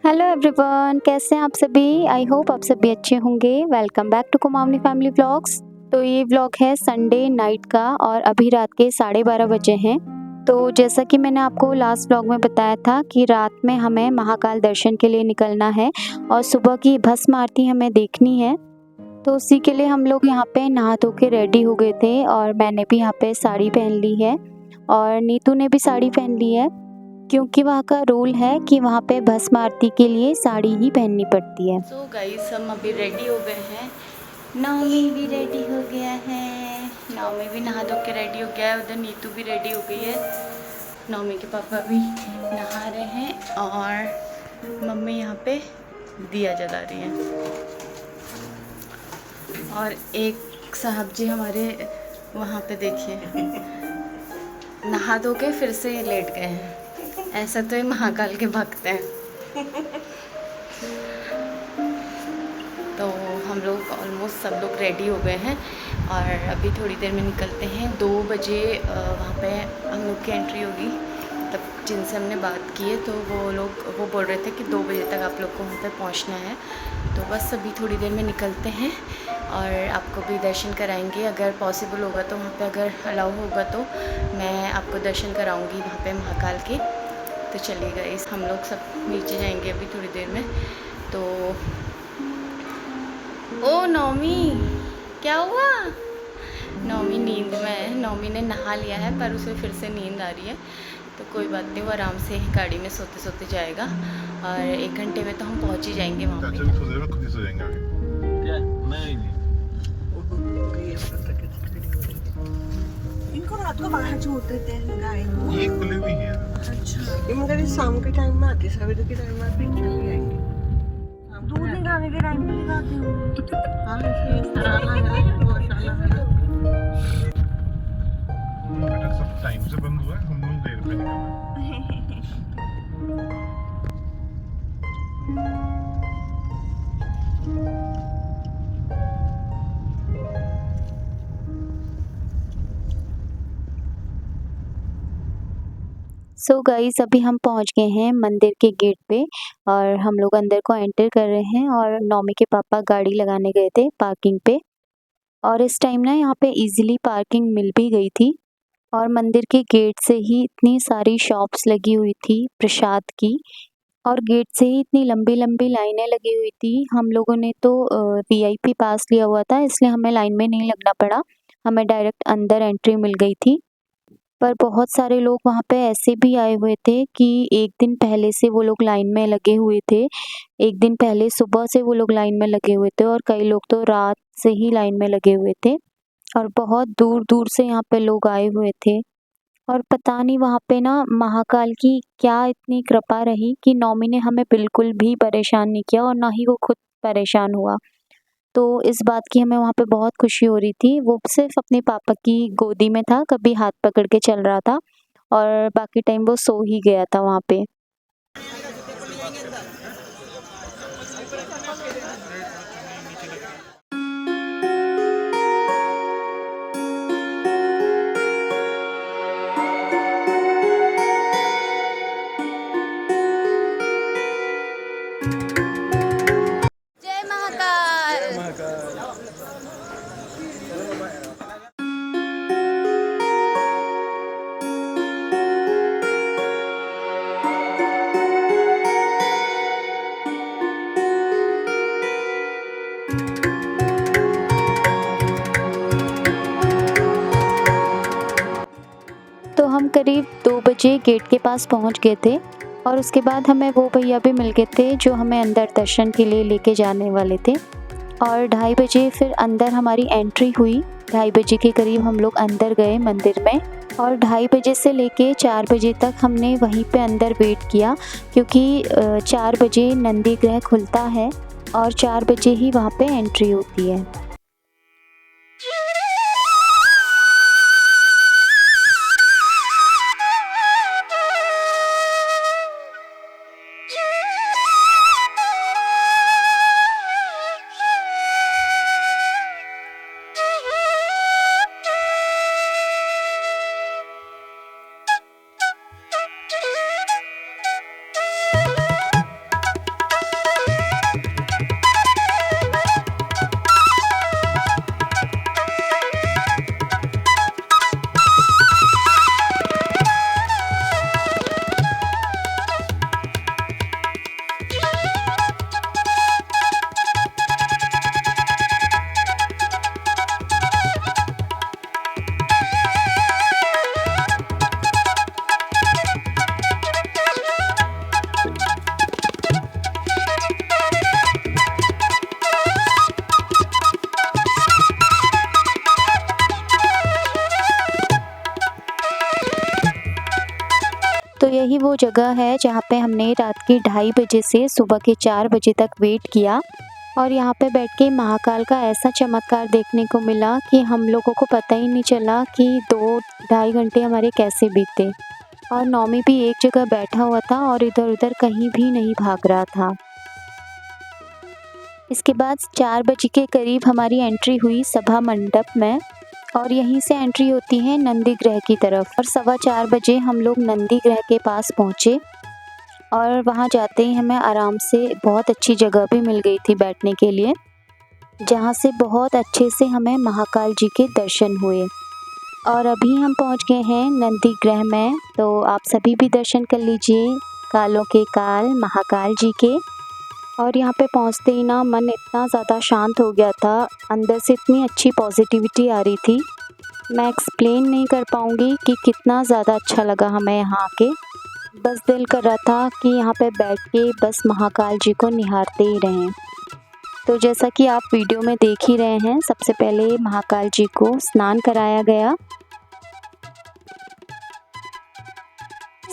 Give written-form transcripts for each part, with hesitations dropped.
Hello everyone, कैसे हैं आप सभी। आई होप आप सभी अच्छे होंगे। Welcome back to Kumaoni family vlogs. तो ये व्लॉग है संडे नाइट का और अभी रात के 12:30 बजे हैं। तो जैसा कि मैंने आपको लास्ट व्लॉग में बताया था कि रात में हमें महाकाल दर्शन के लिए निकलना है और सुबह की भस्म आरती हमें देखनी है। तो उसी के लिए हम लोग यहाँ पे नहा धो के रेडी हो गए थे और मैंने भी यहाँ पे साड़ी पहन ली है और नीतू ने भी साड़ी पहन ली है, क्योंकि वहाँ का रूल है कि वहाँ पे भस्म आरती के लिए साड़ी ही पहननी पड़ती है। सो गाइस, हम अभी रेडी हो गए हैं। नौमी भी रेडी हो गया है, नौमी भी नहा धो के रेडी हो गया है। उधर नीतू भी रेडी हो गई है। नौमी के पापा भी नहा रहे हैं और मम्मी यहाँ पे दिया जला रही है। और एक साहब जी हमारे वहाँ पे देखिए नहा धो के फिर से लेट गए हैं। ऐसा तो ये महाकाल के भक्त हैं। तो हम लोग ऑलमोस्ट सब लोग रेडी हो गए हैं और अभी थोड़ी देर में निकलते हैं। 2 बजे वहाँ पे हम लोग की एंट्री होगी। तब जिनसे हमने बात की है तो वो बोल रहे थे कि 2 बजे तक आप लोग को वहाँ पे पहुँचना है। तो बस अभी थोड़ी देर में निकलते हैं और आपको भी दर्शन कराएंगे। अगर पॉसिबल होगा तो वहाँ पे अगर अलाउ होगा तो मैं आपको दर्शन कराऊँगी वहाँ पे महाकाल के। तो चलिए गाइस, हम लोग सब नीचे जाएंगे अभी थोड़ी देर में। तो ओ नौमी, क्या हुआ? नौमी नींद में है। नौमी ने नहा लिया है पर उसे फिर से नींद आ रही है। तो कोई बात नहीं, वो आराम से गाड़ी में सोते सोते जाएगा और 1 घंटे में तो हम पहुंच ही जाएंगे वहाँ पे। खुद ही सो जाएंगे आगे। क्या? नहीं नहीं। इनको रात को बाहर छोड़ते थे गाय को। ये खुली हुई है। अच्छा, ये मगर ये शाम के टाइम में आती है, सवेरे के टाइम में आती चली आएंगे। दूध निकालने के टाइम पे निकालती हूँ। हाँ, इसलिए सराहना है, गौशाला है। बेटा सब टाइम से बंद हुआ है, हम लोग देर पे निकले। सो गाइस, अभी हम पहुँच गए हैं मंदिर के गेट पे और हम लोग अंदर को एंटर कर रहे हैं और नौमी के पापा गाड़ी लगाने गए थे पार्किंग पे। और इस टाइम ना यहाँ पे इजीली पार्किंग मिल भी गई थी और मंदिर के गेट से ही इतनी सारी शॉप्स लगी हुई थी प्रसाद की और गेट से ही इतनी लंबी लंबी लाइनें लगी हुई थी। हम लोगों ने तो वीआईपी पास लिया हुआ था, इसलिए हमें लाइन में नहीं लगना पड़ा, हमें डायरेक्ट अंदर एंट्री मिल गई थी। पर बहुत सारे लोग वहाँ पे ऐसे भी आए हुए थे कि 1 दिन पहले से वो लोग लाइन में लगे हुए थे। 1 दिन पहले सुबह से वो लोग लाइन में लगे हुए थे और कई लोग तो रात से ही लाइन में लगे हुए थे और बहुत दूर-दूर से यहाँ पे लोग आए हुए थे। और पता नहीं वहाँ पे ना महाकाल की क्या इतनी कृपा रही कि नौमी ने हमें बिल्कुल भी परेशान नहीं किया और ना ही वो खुद परेशान हुआ। तो इस बात की हमें वहाँ पे बहुत खुशी हो रही थी। वो सिर्फ़ अपने पापा की गोदी में था, कभी हाथ पकड़ के चल रहा था और बाकी टाइम वो सो ही गया था वहाँ पे। जय महाकाल। तो हम करीब 2 बजे गेट के पास पहुँच गए थे और उसके बाद हमें वो भैया भी मिल गए थे जो हमें अंदर दर्शन के लिए लेके जाने वाले थे। और 2:30 बजे फिर अंदर हमारी एंट्री हुई। 2:30 बजे के करीब हम लोग अंदर गए मंदिर में और 2:30 बजे से लेके 4 बजे तक हमने वहीं पे अंदर वेट किया, क्योंकि 4 बजे नंदी ग्रह खुलता है और 4 बजे ही वहाँ पे एंट्री होती है। यही वो जगह है जहाँ पे हमने रात के 2:30 बजे से सुबह के 4 बजे तक वेट किया और यहाँ पे बैठ के महाकाल का ऐसा चमत्कार देखने को मिला कि हम लोगों को पता ही नहीं चला कि 2-2.5 घंटे हमारे कैसे बीते। और नौमी भी एक जगह बैठा हुआ था और इधर-उधर कहीं भी नहीं भाग रहा था। इसके बाद 4 बजे के करीब हमारी एंट्री हुई सभा मंडप में और यहीं से एंट्री होती है नंदी ग्रह की तरफ। और 4:15 बजे हम लोग नंदी ग्रह के पास पहुँचे और वहाँ जाते ही हमें आराम से बहुत अच्छी जगह भी मिल गई थी बैठने के लिए, जहाँ से बहुत अच्छे से हमें महाकाल जी के दर्शन हुए। और अभी हम पहुँच गए हैं नंदी ग्रह में, तो आप सभी भी दर्शन कर लीजिए कालों के काल महाकाल जी के। और यहाँ पे पहुँचते ही ना मन इतना ज़्यादा शांत हो गया था, अंदर से इतनी अच्छी पॉजिटिविटी आ रही थी, मैं एक्सप्लेन नहीं कर पाऊँगी कि कितना ज़्यादा अच्छा लगा हमें यहाँ आके। बस दिल कर रहा था कि यहाँ पे बैठ के बस महाकाल जी को निहारते ही रहें। तो जैसा कि आप वीडियो में देख ही रहे हैं, सबसे पहले महाकाल जी को स्नान कराया गया।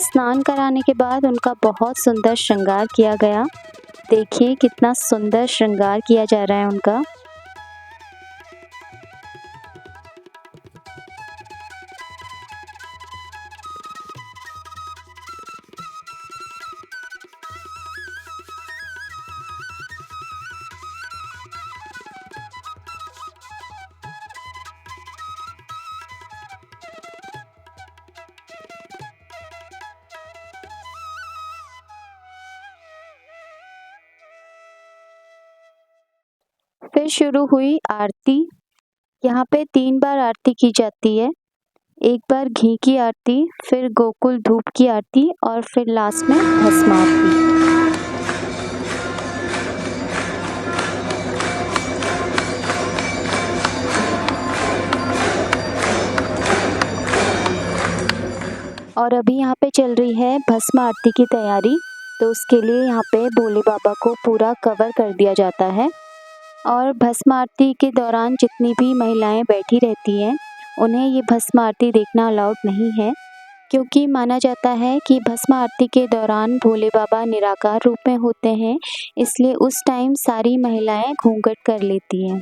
स्नान कराने के बाद उनका बहुत सुंदर श्रृंगार किया गया। देखिए कितना सुंदर श्रृंगार किया जा रहा है उनका। फिर शुरू हुई आरती। यहाँ पे 3 बार आरती की जाती है, एक बार घी की आरती, फिर गोकुल धूप की आरती और फिर लास्ट में भस्म आरती। और अभी यहाँ पे चल रही है भस्म आरती की तैयारी, तो उसके लिए यहाँ पे भोले बाबा को पूरा कवर कर दिया जाता है। और भस्म आरती के दौरान जितनी भी महिलाएं बैठी रहती हैं, उन्हें ये भस्म आरती देखना अलाउड नहीं है, क्योंकि माना जाता है कि भस्म आरती के दौरान भोले बाबा निराकार रूप में होते हैं, इसलिए उस टाइम सारी महिलाएं घूंघट कर लेती हैं।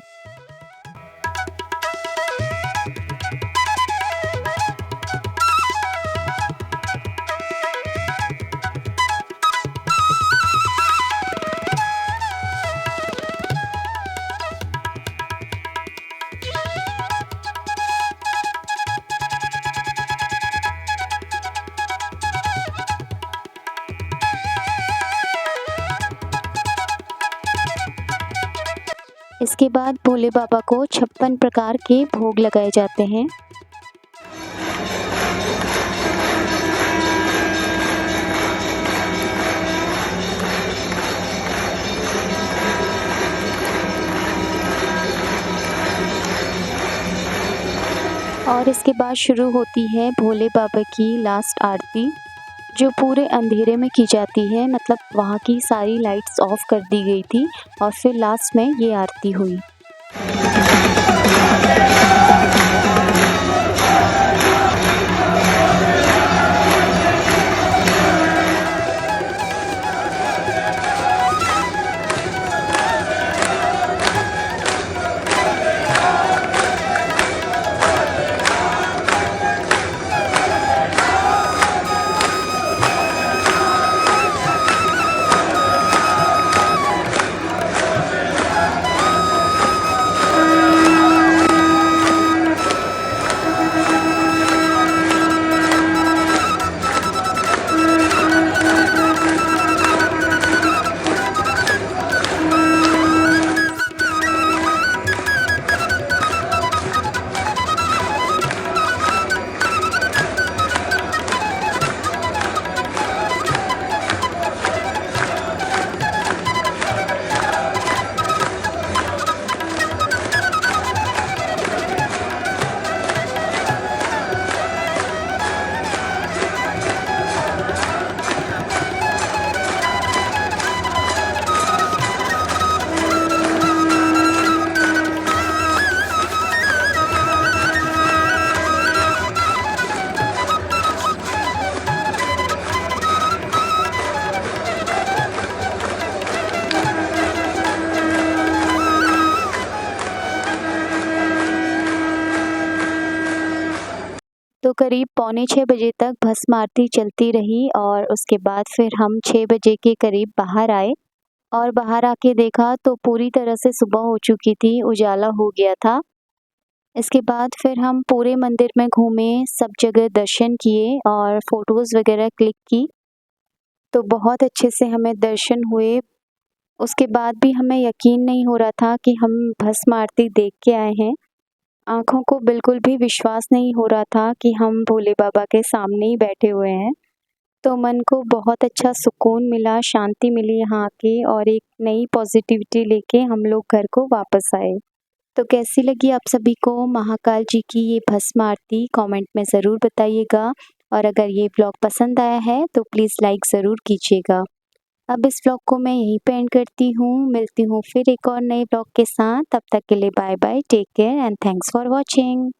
इसके बाद भोले बाबा को 56 प्रकार के भोग लगाए जाते हैं। और इसके बाद शुरू होती है भोले बाबा की लास्ट आरती, जो पूरे अंधेरे में की जाती है, मतलब वहाँ की सारी लाइट्स ऑफ कर दी गई थी और फिर लास्ट में ये आरती हुई। तो करीब पौने 6 बजे तक भस्म आरती चलती रही और उसके बाद फिर हम 6 बजे के करीब बाहर आए और बाहर आके देखा तो पूरी तरह से सुबह हो चुकी थी, उजाला हो गया था। इसके बाद फिर हम पूरे मंदिर में घूमे, सब जगह दर्शन किए और फ़ोटोज़ वगैरह क्लिक की। तो बहुत अच्छे से हमें दर्शन हुए। उसके बाद भी हमें यकीन नहीं हो रहा था कि हम भस्म आरती देख के आए हैं। आँखों को बिल्कुल भी विश्वास नहीं हो रहा था कि हम भोले बाबा के सामने ही बैठे हुए हैं। तो मन को बहुत अच्छा सुकून मिला, शांति मिली यहाँ आके और एक नई पॉज़िटिविटी लेके हम लोग घर को वापस आए। तो कैसी लगी आप सभी को महाकाल जी की ये भस्म आरती कमेंट में ज़रूर बताइएगा और अगर ये व्लॉग पसंद आया है तो प्लीज़ लाइक ज़रूर कीजिएगा। अब इस व्लॉग को मैं यहीं पे एंड करती हूँ, मिलती हूँ फिर एक और नए व्लॉग के साथ। तब तक के लिए bye bye, take care and thanks for watching.